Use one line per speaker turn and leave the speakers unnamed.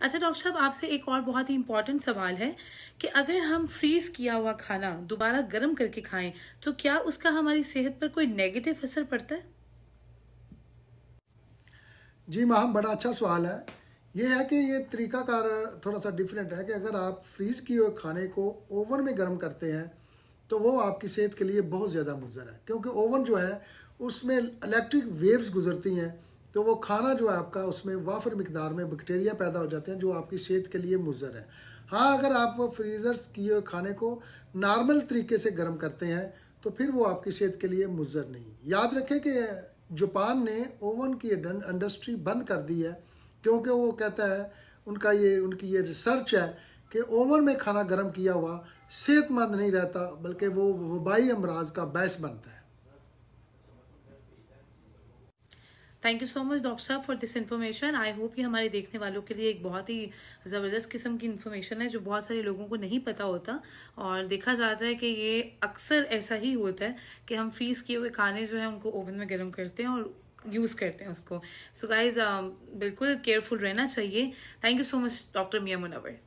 अच्छा डॉक्टर साहब, आपसे एक और बहुत ही इम्पोर्टेंट सवाल है कि अगर हम फ्रीज किया हुआ खाना दोबारा गर्म करके खाएं तो क्या उसका हमारी सेहत पर कोई नेगेटिव असर पड़ता है?
जी माहम, बड़ा अच्छा सवाल है। ये है कि ये तरीकाकार थोड़ा सा डिफरेंट है कि अगर आप फ्रीज़ किए हुए खाने को ओवन में गर्म करते हैं तो वो आपकी सेहत के लिए बहुत ज़्यादा मुज़र है, क्योंकि ओवन जो है उसमें इलेक्ट्रिक वेव्स गुजरती हैं। तो वो खाना जो है आपका, उसमें वाफर मिकदार में बैक्टीरिया पैदा हो जाते हैं जो आपकी सेहत के लिए मुज़र है। हाँ, अगर आप फ्रीज़र किए हुए खाने को नॉर्मल तरीके से गर्म करते हैं तो फिर वो आपकी सेहत के लिए मुज़र नहीं। याद रखें कि जापान ने ओवन की इंडस्ट्री बंद कर दी है, क्योंकि वो कहता है, उनकी ये रिसर्च है कि ओवन में खाना गर्म किया हुआ सेहतमंद नहीं रहता, बल्कि वो वबाई अमराज का बायस बनता है।
Thank you so much doctor साहब for this information. I hope कि हमारे देखने वालों के लिए एक बहुत ही ज़बरदस्त किस्म की इन्फॉर्मेशन है जो बहुत सारे लोगों को नहीं पता होता। और देखा जाता है कि ये अक्सर ऐसा ही होता है कि हम फ्रीज किए हुए खाने जो है उनको ओवन में गर्म करते हैं और यूज़ करते हैं उसको। सो गाइज बिल्कुल केयरफुल रहना चाहिए। Thank you so much doctor Mian Munawwar.